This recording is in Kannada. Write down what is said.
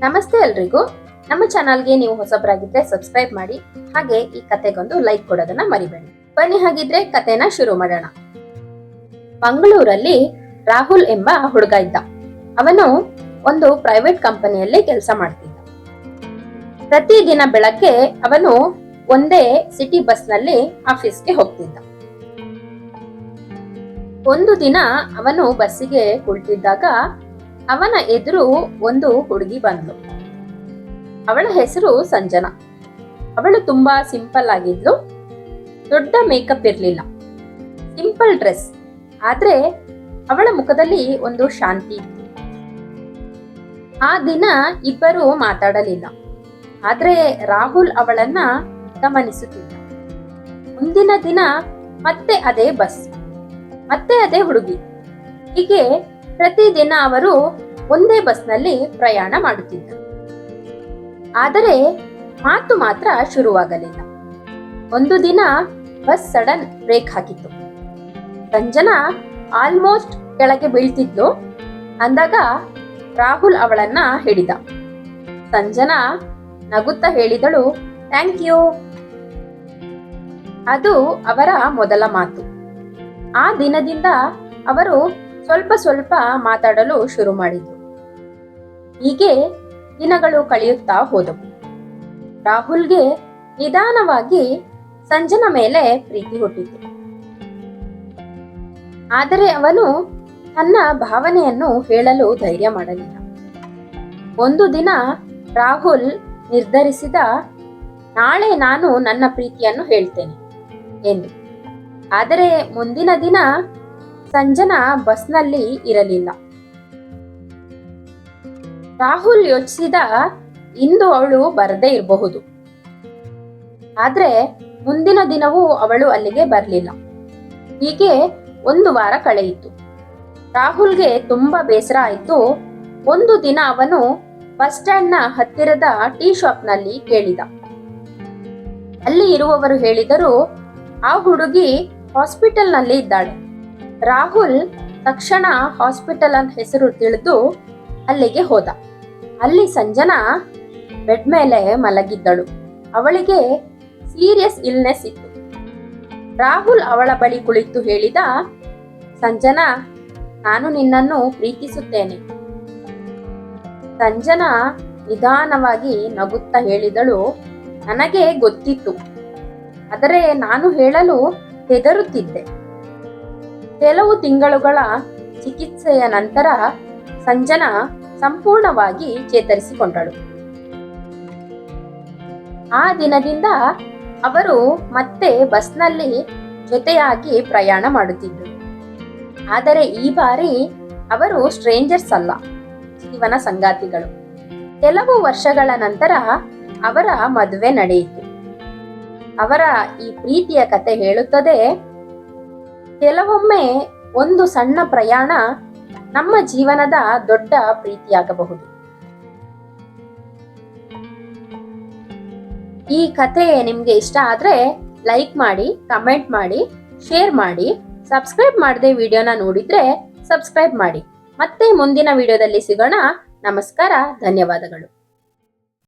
ನಮಸ್ತೆ ಎಲ್ರಿಗೂ. ನಮ್ಮ ಚಾನಲ್ಗೆ ನೀವು ಹೊಸಬರಾಗಿದ್ರೆ ಸಬ್ಸ್ಕ್ರೈಬ್ ಮಾಡಿ, ಹಾಗೆ ಈ ಕತೆಗೊಂದು ಲೈಕ್ ಕೊಡೋದನ್ನ ಮರಿಬೇಡಿ. ಬನ್ನಿ ಹಾಗಿದ್ರೆ ಕತೆನ ಶುರು ಮಾಡೋಣ. ಮಂಗಳೂರಲ್ಲಿ ರಾಹುಲ್ ಎಂಬ ಹುಡುಗ ಇದ್ದ. ಅವನು ಒಂದು ಪ್ರೈವೇಟ್ ಕಂಪನಿಯಲ್ಲಿ ಕೆಲಸ ಮಾಡ್ತಿದ್ದ. ಪ್ರತಿದಿನ ಬೆಳಗ್ಗೆ ಅವನು ಒಂದೇ ಸಿಟಿ ಬಸ್ ನಲ್ಲಿ ಆಫೀಸ್ಗೆ ಹೋಗ್ತಿದ್ದ. ಒಂದು ದಿನ ಅವನು ಬಸ್ಸಿಗೆ ಕುಳಿತಿದ್ದಾಗ ಅವನ ಎದುರು ಒಂದು ಹುಡುಗಿ ಬಂದ್ಲು. ಅವಳ ಹೆಸರು ಸಂಜನಾ. ಅವಳು ತುಂಬಾ ಸಿಂಪಲ್ ಆಗಿದ್ಲು. ದೊಡ್ಡ ಮೇಕಪ್ ಇರ್ಲಿಲ್ಲ, ಸಿಂಪಲ್ ಡ್ರೆಸ್. ಆದ್ರೆ ಅವಳ ಮುಖದಲ್ಲಿ ಒಂದು ಶಾಂತಿ ಇತ್ತು. ಆ ದಿನ ಇಬ್ಬರು ಮಾತಾಡಲಿಲ್ಲ. ಆದ್ರೆ ರಾಹುಲ್ ಅವಳನ್ನ ಗಮನಿಸುತ್ತಿದ್ದ. ಮುಂದಿನ ದಿನ ಮತ್ತೆ ಅದೇ ಬಸ್, ಮತ್ತೆ ಅದೇ ಹುಡುಗಿ. ಹೀಗೆ ಪ್ರತಿದಿನ ಅವರು ಒಂದೇ ಬಸ್ನಲ್ಲಿ ಪ್ರಯಾಣ ಮಾಡುತ್ತಿದ್ದರು. ಆದರೆ ಮಾತು ಮಾತ್ರ ಶುರುವಾಗಲಿಲ್ಲ. ಒಂದು ದಿನ ಬಸ್ ಸಡನ್ ಬ್ರೇಕ್ ಹಾಕಿತ್ತು. ಸಂಜನಾ ಆಲ್ಮೋಸ್ಟ್ ಕೆಳಗೆ ಬೀಳ್ತಿದ್ಲು. ಅಂದಾಗ ರಾಹುಲ್ ಅವಳನ್ನ ಹಿಡಿದ. ಸಂಜನಾ ನಗುತ್ತಾ ಹೇಳಿದಳು, ಥ್ಯಾಂಕ್ ಯು. ಅದು ಅವರ ಮೊದಲ ಮಾತು. ಆ ದಿನದಿಂದ ಅವರು ಸ್ವಲ್ಪ ಮಾತಾಡಲು ಶುರು ಮಾಡಿದ್ರು. ಹೀಗೆ ದಿನಗಳು ಕಳೆಯುತ್ತಾ ಹೋದವು. ರಾಹುಲ್ಗೆ ನಿಧಾನವಾಗಿ ಸಂಜನಾ ಮೇಲೆ ಪ್ರೀತಿ ಹುಟ್ಟಿತು. ಆದರೆ ಅವನು ತನ್ನ ಭಾವನೆಯನ್ನು ಹೇಳಲು ಧೈರ್ಯ ಮಾಡಲಿಲ್ಲ. ಒಂದು ದಿನ ರಾಹುಲ್ ನಿರ್ಧರಿಸಿದ, ನಾಳೆ ನಾನು ನನ್ನ ಪ್ರೀತಿಯನ್ನು ಹೇಳ್ತೇನೆ ಎಂದು. ಆದರೆ ಮುಂದಿನ ದಿನ ಸಂಜನಾ ಬಸ್ನಲ್ಲಿ ಇರಲಿಲ್ಲ. ರಾಹುಲ್ ಯೋಚಿಸಿದ, ಇಂದು ಅವಳು ಬರದೇ ಇರಬಹುದು. ಆದ್ರೆ ಮುಂದಿನ ದಿನವೂ ಅವಳು ಅಲ್ಲಿಗೆ ಬರಲಿಲ್ಲ. ಹೀಗೆ ಒಂದು ವಾರ ಕಳೆಯಿತು. ರಾಹುಲ್ಗೆ ತುಂಬಾ ಬೇಸರ ಆಯಿತು. ಒಂದು ದಿನ ಅವನು ಬಸ್ ಸ್ಟ್ಯಾಂಡ್ ನ ಹತ್ತಿರದ ಟೀ ಶಾಪ್ ನಲ್ಲಿ ಕೇಳಿದ. ಅಲ್ಲಿ ಇರುವವರು ಹೇಳಿದರು, ಆ ಹುಡುಗಿ ಹಾಸ್ಪಿಟಲ್ ನಲ್ಲಿ ಇದ್ದಾಳೆ. ರಾಹುಲ್ ತಕ್ಷಣ ಹಾಸ್ಪಿಟಲ್ ಅಂತ ಹೆಸರು ತಿಳಿದು ಅಲ್ಲಿಗೆ ಹೋದ. ಅಲ್ಲಿ ಸಂಜನಾ ಬೆಡ್ ಮೇಲೆ ಮಲಗಿದ್ದಳು. ಅವಳಿಗೆ ಸೀರಿಯಸ್ ಇಲ್ನೆಸ್ ಇತ್ತು. ರಾಹುಲ್ ಅವಳ ಬಳಿ ಕುಳಿತು ಹೇಳಿದ, ಸಂಜನಾ, ನಾನು ನಿನ್ನನ್ನು ಪ್ರೀತಿಸುತ್ತೇನೆ. ಸಂಜನಾ ನಿಧಾನವಾಗಿ ನಗುತ್ತಾ ಹೇಳಿದಳು, ನನಗೆ ಗೊತ್ತಿತ್ತು, ಆದರೆ ನಾನು ಹೇಳಲು ಹೆದರುತ್ತಿದ್ದೆ. ಕೆಲವು ತಿಂಗಳುಗಳ ಚಿಕಿತ್ಸೆಯ ನಂತರ ಸಂಜನಾ ಸಂಪೂರ್ಣವಾಗಿ ಚೇತರಿಸಿಕೊಂಡಳು. ಆ ದಿನದಿಂದ ಅವರು ಮತ್ತೆ ಬಸ್ನಲ್ಲಿ ಜೊತೆಯಾಗಿ ಪ್ರಯಾಣ ಮಾಡುತ್ತಿದ್ದರು. ಆದರೆ ಈ ಬಾರಿ ಅವರು ಸ್ಟ್ರೇಂಜರ್ಸ್ ಅಲ್ಲ, ಜೀವನ ಸಂಗಾತಿಗಳು. ಕೆಲವು ವರ್ಷಗಳ ನಂತರ ಅವರ ಮದುವೆ ನಡೆಯಿತು. ಅವರ ಈ ಪ್ರೀತಿಯ ಕತೆ ಹೇಳುತ್ತದೆ, ಕೆಲವೊಮ್ಮೆ ಒಂದು ಸಣ್ಣ ಪ್ರಯಾಣ ನಮ್ಮ ಜೀವನದ ದೊಡ್ಡ ಪ್ರೀತಿಯಾಗಬಹುದು. ಈ ಕತೆ ನಿಮ್ಗೆ ಇಷ್ಟ ಆದ್ರೆ ಲೈಕ್ ಮಾಡಿ, ಕಮೆಂಟ್ ಮಾಡಿ, ಶೇರ್ ಮಾಡಿ. ಸಬ್ಸ್ಕ್ರೈಬ್ ಮಾಡದೆ ವಿಡಿಯೋನ ನೋಡಿದ್ರೆ ಸಬ್ಸ್ಕ್ರೈಬ್ ಮಾಡಿ. ಮತ್ತೆ ಮುಂದಿನ ವಿಡಿಯೋದಲ್ಲಿ ಸಿಗೋಣ. ನಮಸ್ಕಾರ, ಧನ್ಯವಾದಗಳು.